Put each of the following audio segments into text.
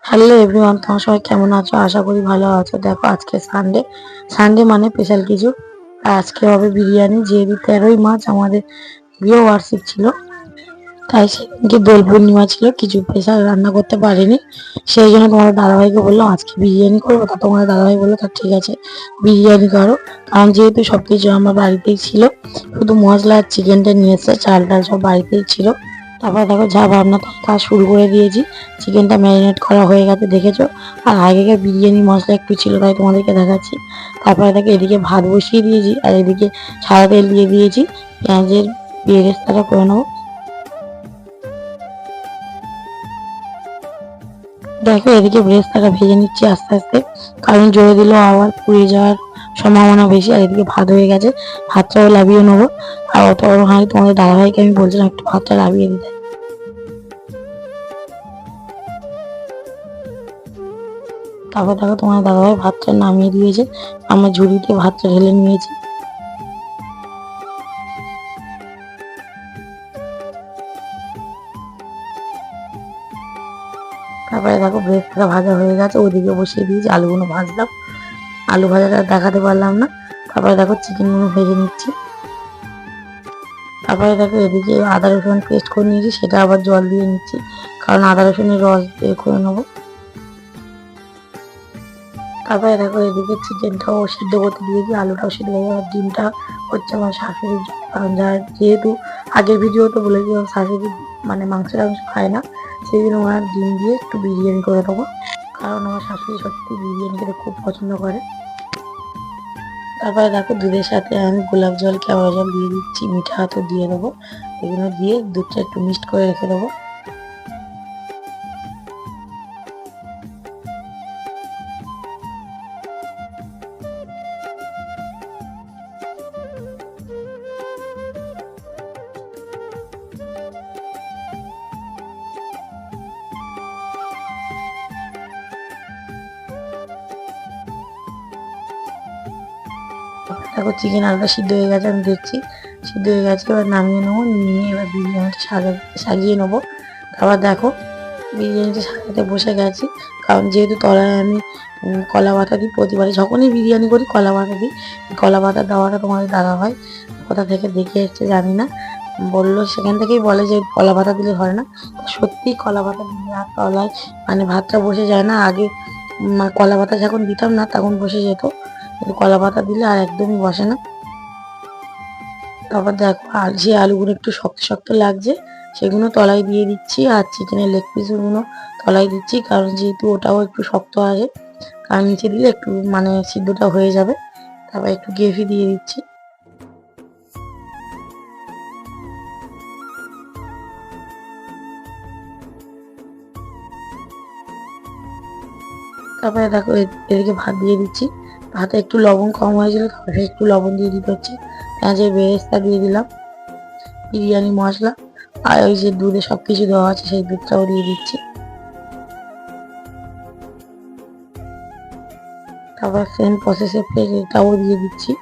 Hello everyone, তোমার সবাই কেমন আছো? আশা করি ভালো আছো। দেখো আজকে সানডে। সানডে মানে স্পেশাল কিছু। আর আজকে হবে বিরিয়ানি। যেহেতু 13ই মার্চ আমাদের প্রিয় বার্ষিক ছিল, তাই সেদিনকে দোল পূর্ণিমা ছিল, কিছু স্পেশাল রান্না করতে পারিনি। সেই জন্য তোমাদের দাদাভাইকে বললাম আজকে বিরিয়ানি করবো। তা তোমাদের দাদাভাই বললো তা ঠিক আছে বিরিয়ানি করো। কারণ যেহেতু সবকিছু আমার বাড়িতেই ছিল, শুধু মশলা আর চিকেনটা নিয়ে এসছে, চাল ডাল সব বাড়িতেই ছিল। তারপরে দেখো যা ভাবনা তার কাজ শুরু করে দিয়েছি। চিকেনটা ম্যারিনেট করা হয়ে গেছে দেখেছো। আর আগেকার বিরিয়ানি মশলা একটু ছিল, তাই তোমাদেরকে দেখাচ্ছি। তারপরে দেখো এদিকে ভাত বসিয়ে দিয়েছি, আর এদিকে সাদা তেল দিয়ে দিয়েছি। পেঁয়াজের বেরেস্তাটা করে নেবো। দেখো এদিকে বেরেস্তাটা ভেজে নিচ্ছি আস্তে আস্তে, কারণ জোরে দিলেও আবার পুড়ে যাওয়ার সম্ভাবনা বেশি। আর এদিকে ভাত হয়ে গেছে, ভাতটাও লাভিয়ে নেবো। আর অত বড় হাঁড়ি তোমাদের দাদাভাইকে আমি বলছিলাম একটু ভাতটা লাভিয়ে দিতে। তারপর দেখো তোমার দাদাভাই ভাতটা নামিয়ে দিয়েছে, আমার ঝুড়িতে ভাতটা ঢেলে নিয়েছি। তারপরে দেখো বেরেস্তাটা ভাজা হয়ে গেছে, ওদিকে বসিয়ে দিয়েছি আলুগুলো ভাজলাম। আলু ভাজাটা দেখাতে পারলাম না। তারপরে দেখো চিকেনগুলো ভেজে নিচ্ছি। তারপরে দেখো এদিকে আদা রসুন পেস্ট করে নিয়েছি, সেটা আবার জল দিয়ে নিচ্ছি, কারণ আদা রসুনের রস দিয়ে করে নেবো। তারপরে দেখো এদিকে চিকেনটাও সিদ্ধ করতে দিয়েছি, আলুটাও সিদ্ধ হয়ে যাবে। আর ডিমটা হচ্ছে আমার শাশুড়ির জন্য, কারণ যেহেতু আগের ভিডিওতে বলেছি আমার শাশুড়ি মানে মাংস টাংস খায় না, সেই জন্য ওনার ডিম দিয়ে একটু বিরিয়ানি করে দেবো। কারণ আমার শাশুড়ি সত্যি বিরিয়ানি খেতে খুব পছন্দ করে। তারপরে দেখো দুধের সাথে আমি গোলাপ জল কেওড়া জল দিয়ে দিচ্ছি, মিঠা তো দিয়ে দেবো। এগুলো দিয়ে দুধটা একটু মিক্সড করে রেখে দেবো। দেখো চিকেন আলুটা সিদ্ধ হয়ে গেছে, আমি দেখছি সিদ্ধ হয়ে গেছে। এবার নামিয়ে নেবো, নিয়ে এবার বিরিয়ানিটা সাজিয়ে নেবো। তারপর দেখো বিরিয়ানিটা সাজাতে বসে গেছি, কারণ যেহেতু তলায় আমি কলা পাতা দিই প্রতিবারে, যখনই বিরিয়ানি করি কলা পাতা দিই। কলা পাতা দেওয়াটা তোমাদের দাদা হয় কোথা থেকে দেখে এসছে জানি না, বললো সেখান থেকেই বলে যে কলা পাতা দিলে হয় না। সত্যি কলা পাতা দিলে আর তলায় মানে ভাতটা বসে যায় না। আগে কলা পাতা যখন দিতাম না তখন বসে যেত, কিন্তু কলা পাতা দিলে আর একদমই বসে না। তারপর দেখো আর যে আলুগুলো একটু শক্ত শক্ত লাগছে সেগুলো তলায় দিয়ে দিচ্ছি, আর চিকেনের লেগ পিসগুলো তলায় দিচ্ছি, কারণ যেহেতু ওটাও একটু শক্ত আছে, কারণ নিচে দিলে একটু মানে সিদ্ধটা হয়ে যাবে। তারপর একটু গ্রেভি দিয়ে দিচ্ছি। তারপরে দেখো এদিকে ভাত দিয়ে দিচ্ছি। ভাতে একটু লবণ কম হয়েছিল, তারপরে একটু লবণ দিয়ে দিতে হচ্ছে। পেঁয়াজের বেরেস্তা দিয়ে দিলাম, বিরিয়ানি মশলা, আর ওই যে দুধে সবকিছু দেওয়া আছে সেই দুধটাও দিয়ে দিচ্ছি। তারপর সেম প্রসেসে ফের এটাও দিয়ে দিচ্ছি।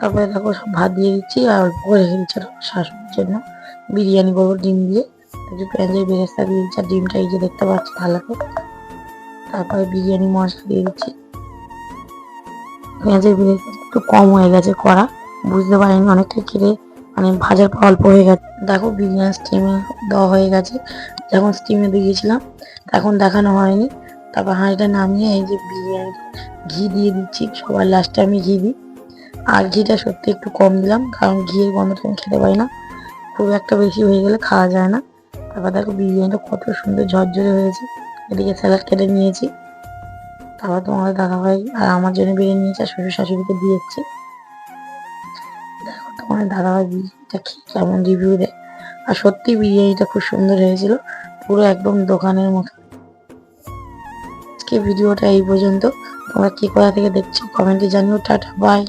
তারপরে দেখো সব ভাত দিয়ে দিচ্ছি, আর অল্প করে রেখে দিচ্ছি আমার শাশুড়ির জন্য বিরিয়ানি করবো ডিম দিয়ে। একটু পেঁয়াজের বেরেস্তা দিয়ে দিচ্ছি, আর ডিমটা এই যে দেখতে পাচ্ছি থালাতে। তারপরে বিরিয়ানি মশলা দিয়ে দিচ্ছি। পেঁয়াজের বেরেস্তা একটু কম হয়ে গেছে করা, বুঝতে পারিনি, অনেকটা খেলে মানে ভাজার পর অল্প হয়ে গেছে। দেখো বিরিয়ানি স্টিমে দেওয়া হয়ে গেছে, যখন স্টিমে দিয়েছিলাম তখন দেখানো হয়নি। তারপর হাঁড়িটা নামিয়ে এই যে বিরিয়ানি ঘি দিয়ে দিচ্ছি, সবার লাস্টে আমি ঘি দিই। আর ঘিটা সত্যি একটু কম দিলাম, কারণ ঘিয়ের গন্ধটা আমি খেতে পারি না, খুব একটা বেশি হয়ে গেলে খাওয়া যায় না। তারপর দেখো বিরিয়ানিটা কত সুন্দর ঝরঝরে হয়েছে। এদিকে স্যালাড কেটে নিয়েছি। তারপর তোমাদের দাদাভাই আর আমার জন্য বিরিয়ানি নিয়েছে, আর শ্বশুর শাশুড়িকে দিয়েছি। দেখো তোমাদের দাদাভাই বিরিয়ানিটা খেয়ে কেমন রিভিউ দেয়। আর সত্যি বিরিয়ানিটা খুব সুন্দর হয়েছিল, পুরো একদম দোকানের মতো। আজকে ভিডিওটা এই পর্যন্ত। তোমরা কি কোথা থেকে দেখছো কমেন্টে জানিও। Tata bye.